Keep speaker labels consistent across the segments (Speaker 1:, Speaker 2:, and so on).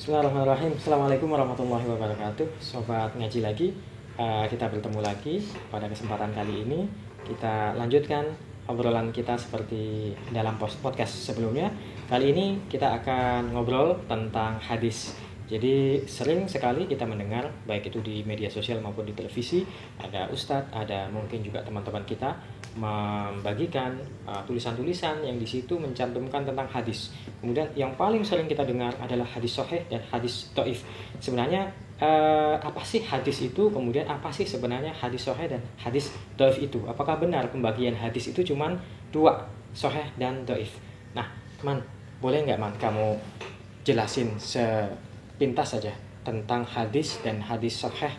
Speaker 1: Bismillahirrahmanirrahim. Assalamualaikum warahmatullahi wabarakatuh. Sobat ngaji lagi, kita bertemu lagi pada kesempatan kali ini. Kita lanjutkan obrolan kita seperti dalam podcast sebelumnya. Kali ini kita akan ngobrol tentang hadis. Jadi sering sekali kita mendengar, baik itu di media sosial maupun di televisi, ada ustadz, ada mungkin juga teman-teman kita membagikan tulisan-tulisan yang di situ mencantumkan tentang hadis. Kemudian yang paling sering kita dengar adalah hadis sahih dan hadis dhaif. Sebenarnya apa sih hadis itu? Kemudian apa sih sebenarnya hadis sahih dan hadis dhaif itu? Apakah benar pembagian hadis itu cuman dua, sahih dan dhaif? Nah, Man, boleh nggak Man kamu jelasin sepintas saja tentang hadis dan hadis sahih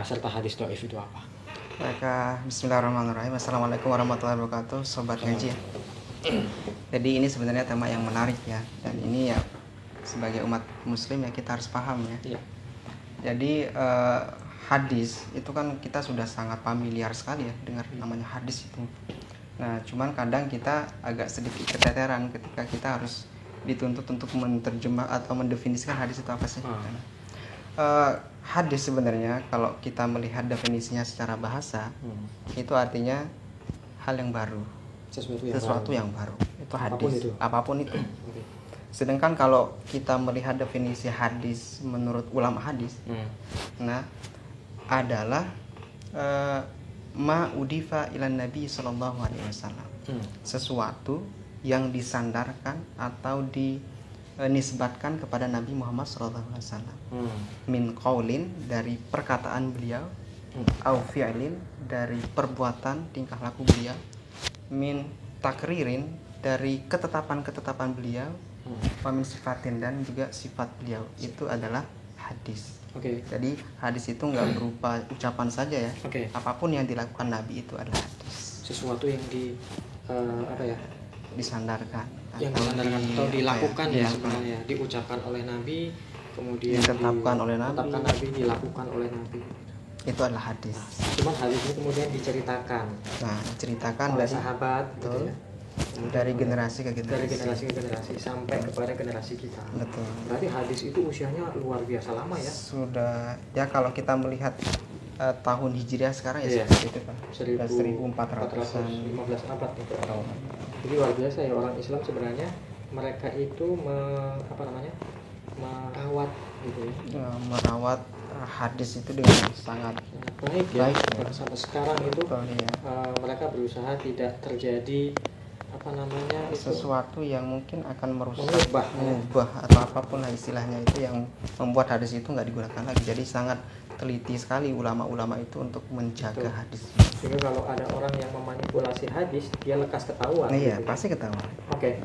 Speaker 1: serta hadis dhaif itu apa?
Speaker 2: Baik, bismillahirrahmanirrahim. Assalamualaikum warahmatullahi wabarakatuh, sobat ngaji. Jadi ini sebenarnya tema yang menarik ya, dan ini ya sebagai umat muslim ya kita harus paham ya. Jadi hadis itu kan kita sudah sangat familiar sekali ya dengar namanya hadis itu. Nah, cuman kadang kita agak sedikit keteteran ketika kita harus dituntut untuk menerjemah atau mendefinisikan hadis itu apa sih. Hadis sebenarnya kalau kita melihat definisinya secara bahasa itu artinya hal yang baru, sesuatu yang baru. Itu hadis, apapun itu. Sedangkan kalau kita melihat definisi hadis menurut ulama hadis, nah adalah ma udifa ilan nabi sallallahu alaihi wasallam, sesuatu yang disandarkan atau dinisbatkan kepada Nabi Muhammad SAW, min qaulin dari perkataan beliau, au fi'lin dari perbuatan tingkah laku beliau, min takririn dari ketetapan beliau, wa min sifatin dan juga sifat beliau. Itu adalah hadis. Jadi hadis itu nggak berupa ucapan saja ya. Apapun yang dilakukan Nabi itu adalah hadis.
Speaker 1: Sesuatu yang
Speaker 2: disandarkan
Speaker 1: atau dilakukan ya sebenarnya, diucapkan oleh Nabi, kemudian
Speaker 2: ditetapkan oleh Nabi,
Speaker 1: dilakukan oleh Nabi.
Speaker 2: Itu adalah hadis.
Speaker 1: Cuman hadis ini kemudian diceritakan.
Speaker 2: Nah, diceritakan
Speaker 1: oleh
Speaker 2: dari
Speaker 1: sahabat gitu ya.
Speaker 2: Dari generasi ke generasi.
Speaker 1: Dari generasi ke generasi sampai kepada generasi kita.
Speaker 2: Betul.
Speaker 1: Berarti hadis itu usianya luar biasa lama ya.
Speaker 2: Sudah ya kalau kita melihat tahun Hijriah sekarang ya seperti itu Pak. 1400-an
Speaker 1: 15 abad gitu. Jadi luar biasa ya, orang Islam sebenarnya mereka itu merawat gitu ya.
Speaker 2: Merawat hadis itu dengan sangat
Speaker 1: baik ya. Sampai sekarang itu mereka berusaha tidak terjadi
Speaker 2: sesuatu yang mungkin akan
Speaker 1: mengubah
Speaker 2: atau apapun lah istilahnya, itu yang membuat hadis itu nggak digunakan lagi. Jadi sangat teliti sekali ulama-ulama itu untuk menjaga hadis.
Speaker 1: Sehingga kalau ada orang yang memanipulasi hadis, dia lekas ketahuan.
Speaker 2: Iya,
Speaker 1: gitu.
Speaker 2: Pasti ketahuan.
Speaker 1: Oke,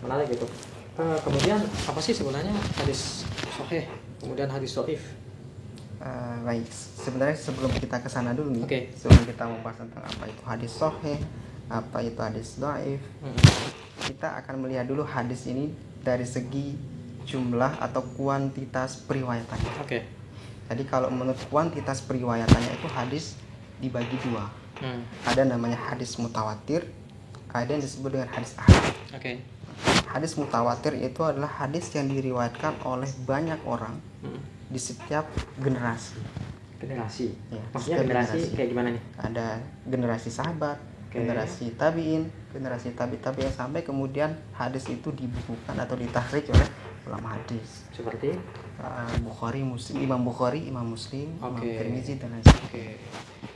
Speaker 1: menarik gitu. Kemudian apa sih sebenarnya hadis sahih, kemudian hadis dhaif?
Speaker 2: Baik, sebenarnya sebelum kita ke sana dulu nih, sebelum kita membahas tentang apa itu hadis sahih, apa itu hadis dhaif, kita akan melihat dulu hadis ini dari segi jumlah atau kuantitas periwayatannya. Jadi kalau menurut kuantitas periwayatannya itu hadis dibagi dua. Ada namanya hadis mutawatir, ada yang disebut dengan hadis ahad. Hadis mutawatir itu adalah hadis yang diriwayatkan oleh banyak orang di setiap generasi.
Speaker 1: Ya, maksudnya generasi kayak gimana nih?
Speaker 2: Ada generasi sahabat, generasi tabi'in, generasi tabi'in, sampai kemudian hadis itu dibukukan atau ditahrik oleh ulama hadis.
Speaker 1: Seperti
Speaker 2: Imam Bukhari, Imam Muslim, Imam Tirmizi dan lain
Speaker 1: sebagainya.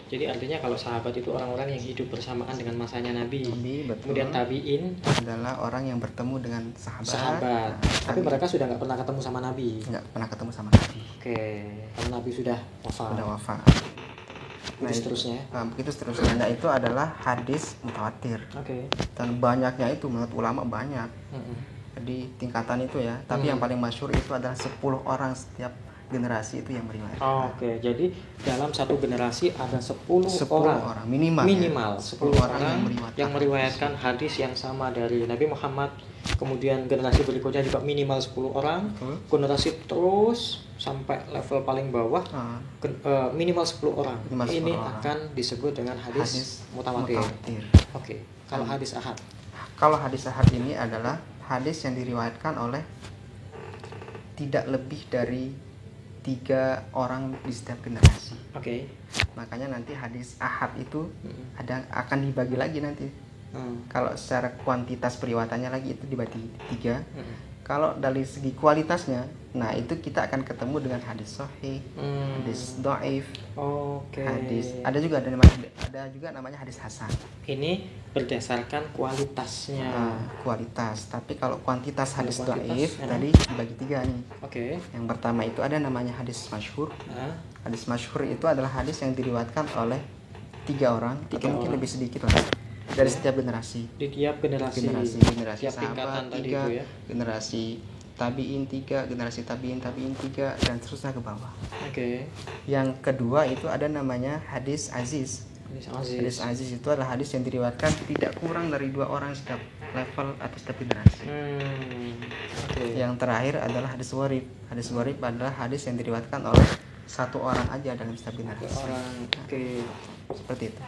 Speaker 1: Jadi artinya kalau sahabat itu orang-orang yang hidup bersamaan dengan masanya Nabi.
Speaker 2: Betul.
Speaker 1: Kemudian tabi'in
Speaker 2: adalah orang yang bertemu dengan sahabat.
Speaker 1: Tapi mereka sudah nggak pernah ketemu sama Nabi.
Speaker 2: Nggak pernah ketemu sama Nabi.
Speaker 1: Karena Nabi sudah wafat.
Speaker 2: Nah, begitu seterusnya. Nah, itu adalah hadis mutawatir. Dan banyaknya itu menurut ulama banyak. Jadi tingkatan itu ya. Tapi yang paling masyhur itu adalah 10 orang setiap generasi itu yang meriwayatkan.
Speaker 1: Jadi dalam satu generasi ada 10 orang minimal 10 orang yang meriwayatkan hadis yang sama dari Nabi Muhammad. Kemudian generasi berikutnya juga minimal 10 orang. Generasi terus sampai level paling bawah minimal 10 orang. Ini akan disebut dengan hadis mutawatir. Kalau hadis ahad?
Speaker 2: Kalau hadis ahad ini adalah hadis yang diriwayatkan oleh tidak lebih dari 3 orang di setiap generasi. Makanya nanti hadis ahad itu akan dibagi lagi nanti. Kalau secara kuantitas periwayatannya lagi itu dibagi 3. Kalau dari segi kualitasnya, nah itu kita akan ketemu dengan hadis sahih, hadis dhaif, hadis ada juga namanya hadis hasan.
Speaker 1: Ini berdasarkan kualitasnya.
Speaker 2: Kualitas. Tapi kalau kuantitas hadis dhaif tadi dibagi 3 nih. Yang pertama itu ada namanya hadis masyhur. Hadis masyhur itu adalah hadis yang diriwayatkan oleh 3 orang atau mungkin lebih sedikit lah. Dari setiap generasi.
Speaker 1: Di tiap generasi
Speaker 2: tiap sahabat 3, generasi tabiin 3, generasi tabiin 3 dan seterusnya ke bawah. Yang kedua itu ada namanya hadis aziz. Hadis aziz itu adalah hadis yang diriwayatkan tidak kurang dari 2 orang setiap level atau setiap generasi. Yang terakhir adalah hadis gharib. Hadis gharib adalah hadis yang diriwayatkan oleh 1 orang aja dalam setiap generasi. Seperti itu.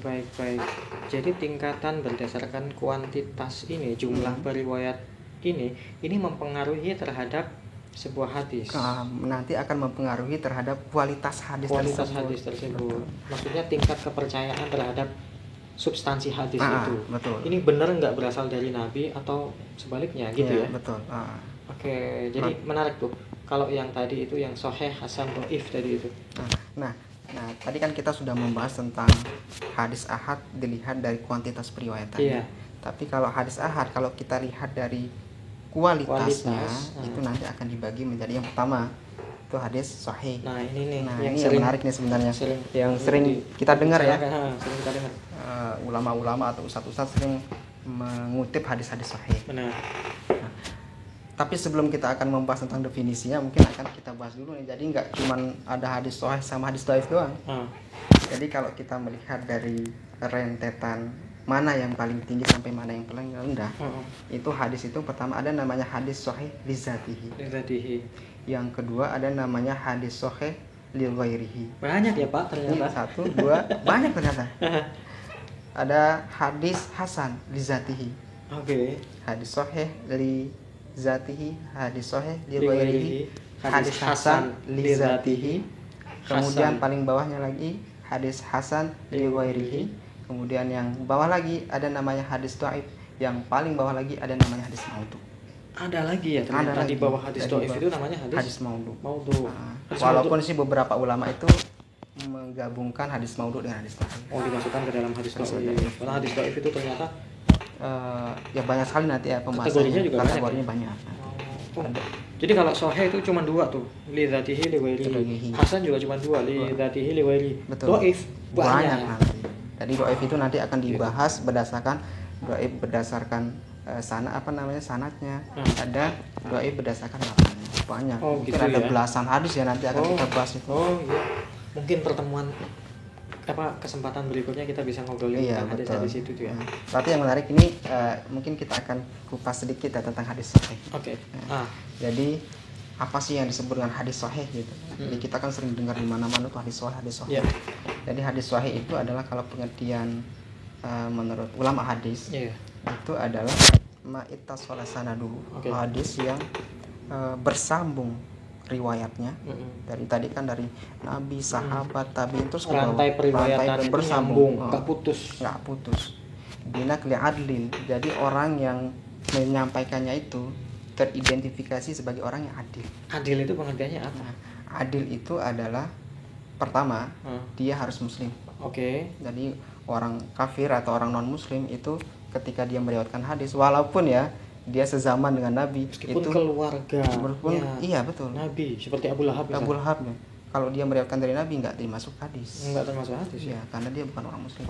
Speaker 1: Baik. Jadi tingkatan berdasarkan kuantitas ini, jumlah periwayat ini mempengaruhi terhadap sebuah hadis.
Speaker 2: Nanti akan mempengaruhi terhadap kualitas hadis tersebut.
Speaker 1: Maksudnya tingkat kepercayaan terhadap substansi hadis itu.
Speaker 2: Betul.
Speaker 1: Ini benar nggak berasal dari Nabi atau sebaliknya gitu ya?
Speaker 2: Betul.
Speaker 1: Jadi menarik tuh. Kalau yang tadi itu yang sahih, hasan, dhaif tadi itu.
Speaker 2: Nah, tadi kan kita sudah membahas tentang hadis ahad dilihat dari kuantitas periwayatannya. Tapi kalau hadis ahad, kalau kita lihat dari kualitasnya, itu nanti akan dibagi menjadi yang pertama itu hadis sahih.
Speaker 1: Nah, ini
Speaker 2: yang menarik nih sebenarnya. Yang sering kita dengar ya.
Speaker 1: Sering kita dengar.
Speaker 2: Ulama-ulama atau ustadz-ustadz sering mengutip hadis-hadis sahih.
Speaker 1: Benar.
Speaker 2: Tapi sebelum kita akan membahas tentang definisinya, mungkin akan kita bahas dulu nih. Jadi nggak cuma ada hadis sahih sama hadis dhaif doang. Jadi kalau kita melihat dari rentetan mana yang paling tinggi sampai mana yang paling rendah, itu hadis itu pertama ada namanya hadis sahih li dzatihi. Yang kedua ada namanya hadis sahih li ghairihi.
Speaker 1: Banyak ya Pak ternyata.
Speaker 2: 1, 2, banyak ternyata. Ada hadis hasan li dzatihi. Hadis sahih li zatihi, hadis sahih li ghairihi, hadis hasan li zatihi. Kemudian paling bawahnya lagi hadis hasan li ghairihi. Kemudian yang bawah lagi ada namanya hadis dhaif. Yang paling bawah lagi ada namanya hadis maudhu.
Speaker 1: Ada lagi ya ternyata di bawah hadis dhaif itu namanya hadis
Speaker 2: maudhu.
Speaker 1: Walaupun
Speaker 2: sih beberapa ulama itu menggabungkan hadis maudhu dengan hadis dhaif.
Speaker 1: Dimasukkan ke dalam hadis dhaif. Karena hadis dhaif itu ternyata
Speaker 2: ya banyak sekali nanti ya pembahasannya. Kategorinya banyak.
Speaker 1: Jadi kalau sahih itu cuma 2 tuh, li dzatihi li ghairihi. Hasan juga cuma 2, li dzatihi li ghairihi. Dhaif banyak
Speaker 2: nanti. Jadi dhaif itu nanti akan dibahas berdasarkan dhaif berdasarkan sanadnya. Ada dhaif berdasarkan matanya. Banyak. Mungkin ada belasan hadis ya nanti akan kita bahas itu.
Speaker 1: Mungkin pertemuan kesempatan berikutnya kita bisa ngobrolin tentang hadis-hadis itu tuh ya.
Speaker 2: Tapi yang menarik ini mungkin kita akan kupas sedikit ya tentang hadis sahih. Jadi apa sih yang disebut dengan hadis sahih gitu? Jadi kita kan sering dengar di mana-mana tuh hadis sahih. Jadi hadis sahih itu adalah kalau pengertian menurut ulama hadis itu adalah ma'ittasala sanadu, hadis yang bersambung riwayatnya. Dari tadi kan dari nabi, sahabat, tabi'in terus
Speaker 1: rantai periwayatan bersambung, enggak
Speaker 2: putus. Binak li'adlin. Jadi orang yang menyampaikannya itu teridentifikasi sebagai orang yang adil.
Speaker 1: Adil itu pengertiannya apa?
Speaker 2: Adil itu adalah pertama dia harus muslim. Jadi orang kafir atau orang non muslim itu ketika dia meriwayatkan hadis, walaupun ya dia sezaman dengan Nabi,
Speaker 1: meskipun itu keluarga,
Speaker 2: iya betul.
Speaker 1: Nabi seperti Abu Lahab.
Speaker 2: Kalau dia meriwayatkan dari Nabi nggak termasuk hadis.
Speaker 1: Nggak termasuk hadis
Speaker 2: ya, karena dia bukan orang Muslim.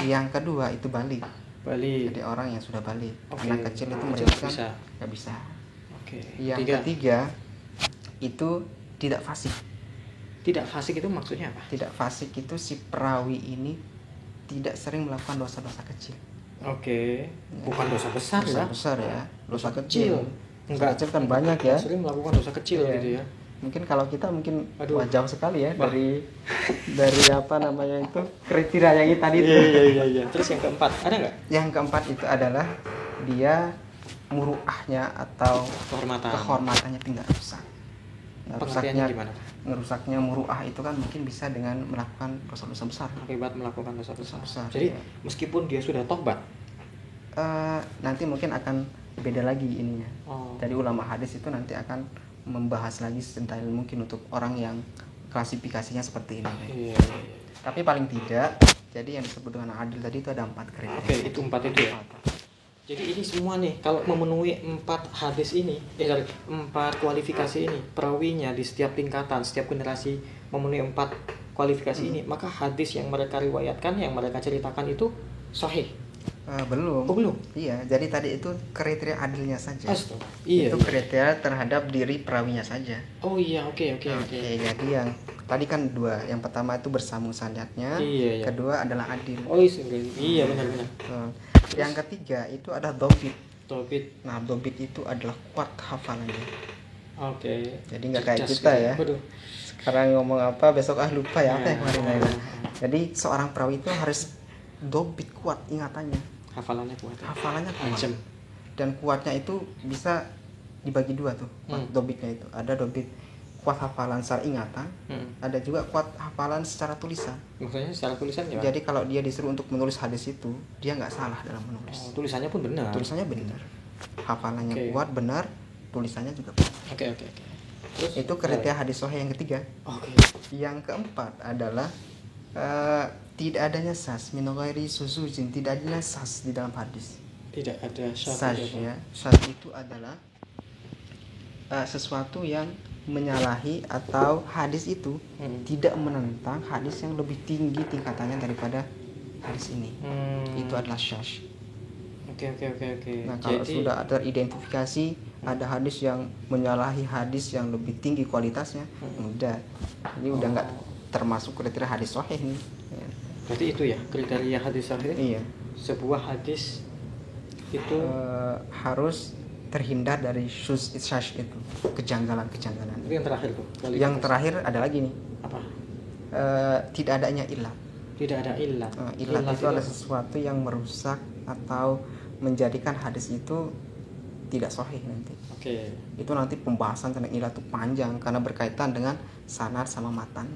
Speaker 1: Yang
Speaker 2: kedua itu balik. Jadi orang yang sudah balik. Anak kecil itu meriwayatkan nggak bisa. Yang ketiga itu tidak fasik.
Speaker 1: Tidak fasik itu maksudnya apa?
Speaker 2: Tidak fasik itu si perawi ini tidak sering melakukan dosa-dosa kecil.
Speaker 1: Bukan dosa besar ya?
Speaker 2: Dosa kecil.
Speaker 1: Dosa
Speaker 2: kecil kan banyak ya.
Speaker 1: Sering melakukan dosa kecil gitu ya.
Speaker 2: Mungkin kalau kita jauh sekali ya dari apa namanya itu kriteria yang tadi itu.
Speaker 1: Iya. Terus yang keempat ada nggak?
Speaker 2: Yang keempat itu adalah dia muruahnya atau kehormatannya itu nggak rusak. Ngerusaknya muruah itu kan mungkin bisa dengan melakukan dosa-dosa besar.
Speaker 1: Akibat melakukan dosa-dosa besar. Jadi meskipun dia sudah tobat,
Speaker 2: nanti mungkin akan beda lagi ininya. Jadi ulama hadis itu nanti akan membahas lagi sedetail mungkin untuk orang yang klasifikasinya seperti ini.
Speaker 1: Iya.
Speaker 2: Tapi paling tidak, jadi yang disebut dengan adil tadi itu ada 4 kriteria.
Speaker 1: Oke, itu 4 itu ya. Jadi ini semua nih, kalau memenuhi 4 hadis ini, 4 kualifikasi ini, perawinya di setiap tingkatan, setiap generasi memenuhi 4 kualifikasi ini, maka hadis yang mereka riwayatkan, yang mereka ceritakan itu sahih.
Speaker 2: Belum.
Speaker 1: Oh, belum?
Speaker 2: Iya, jadi tadi itu kriteria adilnya saja.
Speaker 1: Iya.
Speaker 2: Itu kriteria terhadap diri perawinya saja.
Speaker 1: Oh iya, oke.
Speaker 2: Jadi yang tadi kan 2, yang pertama itu bersambung sanadnya, kedua adalah adil.
Speaker 1: Oh iya, benar.
Speaker 2: Yang ketiga itu ada dobit. Nah, dobit itu adalah kuat hafalannya.
Speaker 1: Oke.
Speaker 2: Jadi nggak kayak kita ya. Sekarang ngomong apa, besok lupa ya apa yang kemarin. Jadi seorang perawi itu harus dobit, kuat ingatannya.
Speaker 1: Hafalannya kuat.
Speaker 2: Ancam. Dan kuatnya itu bisa dibagi 2 tuh. Dobitnya itu ada dobit kuat hafalan secara ingatan, ada juga kuat hafalan secara tulisan.
Speaker 1: Maksudnya secara tulisan ya?
Speaker 2: Jadi kalau dia disuruh untuk menulis hadis itu, dia nggak salah dalam menulis.
Speaker 1: Tulisannya pun benar.
Speaker 2: Tulisannya benar. Hafalannya kuat, benar, tulisannya juga benar.
Speaker 1: Oke.
Speaker 2: Terus itu kriteria hadis sahih yang ketiga. Yang keempat adalah tidak adanya sas, min ghairi suzujin, tidak adanya sas di dalam hadis.
Speaker 1: Tidak ada
Speaker 2: sas ya. Sas itu adalah sesuatu yang menyalahi atau hadis itu tidak menentang hadis yang lebih tinggi tingkatannya daripada hadis ini. Itu adalah syaz.
Speaker 1: Oke.
Speaker 2: Nah, kalau sudah teridentifikasi ada hadis yang menyalahi hadis yang lebih tinggi kualitasnya, udah. Ini udah nggak termasuk kriteria hadis sahih nih.
Speaker 1: Berarti itu ya kriteria hadis sahih?
Speaker 2: Iya.
Speaker 1: Sebuah hadis itu
Speaker 2: harus terhindar dari syuz itu, kejanggalan.
Speaker 1: Itu yang terakhir tuh.
Speaker 2: Yang terakhir ada lagi nih.
Speaker 1: Apa?
Speaker 2: Tidak adanya ilat.
Speaker 1: Tidak ada ilat.
Speaker 2: Ilat itu adalah sesuatu yang merusak atau menjadikan hadis itu tidak sahih nanti.
Speaker 1: Oke.
Speaker 2: Itu nanti pembahasan tentang ilat itu panjang karena berkaitan dengan sanad sama matan.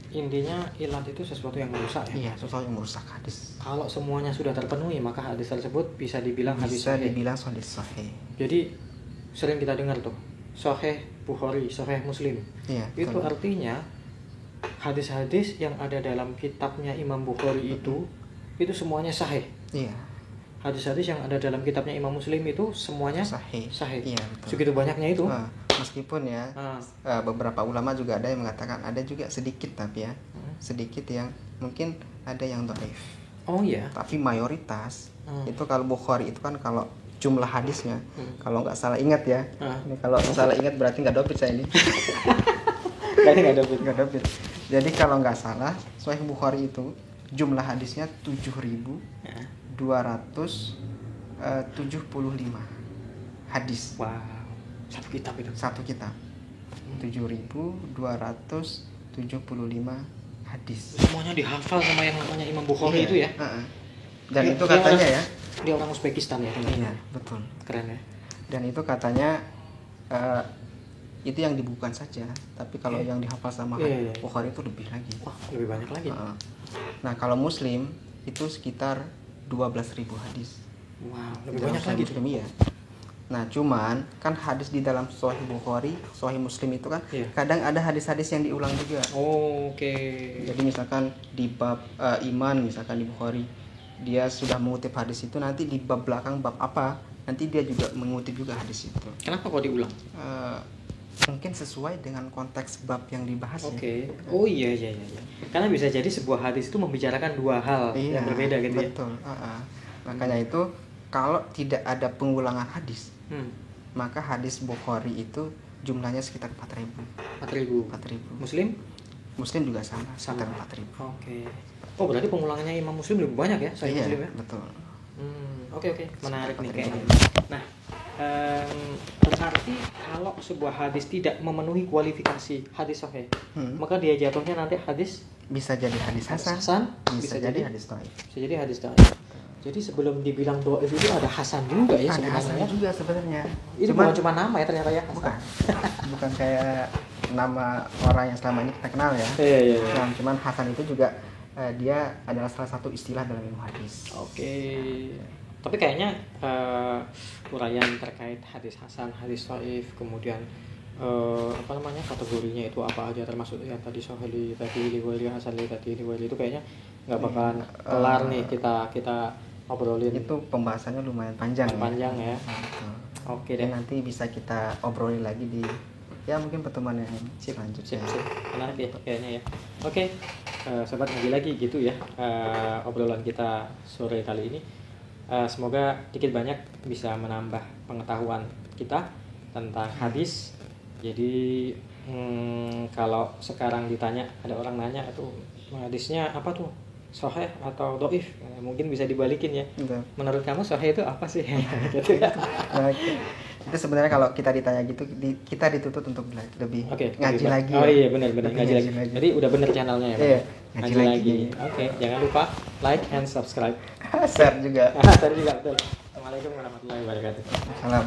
Speaker 1: Intinya ilat itu sesuatu yang merusak ya?
Speaker 2: Iya, sesuatu yang merusak hadis.
Speaker 1: Kalau semuanya sudah terpenuhi, maka hadis tersebut bisa dibilang hadis sahih.
Speaker 2: Hadis sahih.
Speaker 1: Jadi sering kita dengar tuh, Sahih Bukhari, Sahih Muslim.
Speaker 2: Iya,
Speaker 1: itu artinya hadis-hadis yang ada dalam kitabnya Imam Bukhari itu semuanya sahih.
Speaker 2: Iya.
Speaker 1: Hadis-hadis yang ada dalam kitabnya Imam Muslim itu semuanya sahih.
Speaker 2: Iya, betul.
Speaker 1: Segitu banyaknya itu.
Speaker 2: Meskipun ya beberapa ulama juga ada yang mengatakan ada juga sedikit tapi ya sedikit yang mungkin ada yang dhaif.
Speaker 1: Oh iya.
Speaker 2: Tapi mayoritas itu kalau Bukhari itu kan kalau jumlah hadisnya kalau nggak salah ingat ya. Ini kalau salah ingat berarti nggak dapet saya ini.
Speaker 1: Berarti nggak dapet.
Speaker 2: Jadi kalau nggak salah Sahih Bukhari itu jumlah hadisnya 7.275 hadis.
Speaker 1: Wow. Satu kitab itu.
Speaker 2: 7.275 hadis.
Speaker 1: Semuanya dihafal sama yang namanya Imam Bukhari itu ya.
Speaker 2: Dan itu katanya ya.
Speaker 1: Dia orang Uzbekistan ya.
Speaker 2: Iya, betul.
Speaker 1: Keren ya.
Speaker 2: Dan itu katanya itu yang dibukukan saja. Tapi kalau yang dihafal sama Bukhari itu lebih lagi.
Speaker 1: Wah, lebih banyak lagi.
Speaker 2: Nah, kalau Muslim itu sekitar 12.000 hadis.
Speaker 1: Wow, lebih banyak lagi
Speaker 2: Muslim, iya. Nah, cuman kan hadis di dalam Sahih Bukhari, Sahih Muslim itu kan kadang ada hadis-hadis yang diulang juga.
Speaker 1: Oke.
Speaker 2: Jadi misalkan di bab iman, misalkan di Bukhari, dia sudah mengutip hadis itu, nanti di bab belakang bab apa, nanti dia juga mengutip juga hadis itu.
Speaker 1: Kenapa kok diulang?
Speaker 2: Mungkin sesuai dengan konteks bab yang dibahas.
Speaker 1: Oke. Oh iya. Karena bisa jadi sebuah hadis itu membicarakan dua hal yang berbeda gitu ya.
Speaker 2: Betul. Makanya itu kalau tidak ada pengulangan hadis, maka hadis Bukhari itu jumlahnya sekitar 4.000. Muslim juga sama. Sekitar 4.000.
Speaker 1: Oke. Oh, berarti pengulangannya Imam Muslim lebih banyak ya, Muslim ya?
Speaker 2: Betul.
Speaker 1: Oke. Menarik nih kayaknya. Nah, berarti kalau sebuah hadis tidak memenuhi kualifikasi hadis sahih, maka dia jatuhnya nanti hadis
Speaker 2: bisa jadi hadis hasan, bisa jadi hadis dhaif.
Speaker 1: Bisa jadi hadis dhaif. Jadi sebelum dibilang dhaif itu ada hasan juga ya sebenarnya.
Speaker 2: Ada hasan juga sebenarnya.
Speaker 1: Itu bukan cuma nama ya ternyata ya.
Speaker 2: Bukan. Bukan kayak nama orang yang selama ini kita kenal ya.
Speaker 1: Iya.
Speaker 2: Nah, cuman hasan itu juga dia adalah salah satu istilah dalam ilmu hadis.
Speaker 1: Oke. Tapi kayaknya uraian terkait hadis hasan, hadis dhaif, kemudian kategorinya itu apa aja, termasuk yang tadi sahih tadi riwayat hasan tadi riwayat itu kayaknya nggak bakalan kelar nih kita obrolin.
Speaker 2: Itu pembahasannya lumayan panjang
Speaker 1: ya. Oke deh.
Speaker 2: Nanti bisa kita obrolin lagi di mungkin pertemuan yang selanjutnya.
Speaker 1: Sip. Menarik ya kayaknya ya. Oke. Sobat ngaji lagi gitu ya. Obrolan kita sore kali ini. Semoga dikit banyak bisa menambah pengetahuan kita tentang hadis. Jadi kalau sekarang ditanya, ada orang nanya itu hadisnya apa tuh? Sahih atau dhaif? Mungkin bisa dibalikin ya.
Speaker 2: Betul.
Speaker 1: Menurut kamu sahih itu apa sih? Gitu ya.
Speaker 2: Itu sebenarnya kalau kita ditanya gitu, kita dituntut untuk lebih ngaji lagi.
Speaker 1: Oh iya benar ngaji lagi. Jadi udah bener channelnya ya.
Speaker 2: Iya,
Speaker 1: ngaji lagi. Oke, jangan lupa like and subscribe.
Speaker 2: Share juga.
Speaker 1: Share juga betul. Assalamualaikum warahmatullahi wabarakatuh.
Speaker 2: Salam.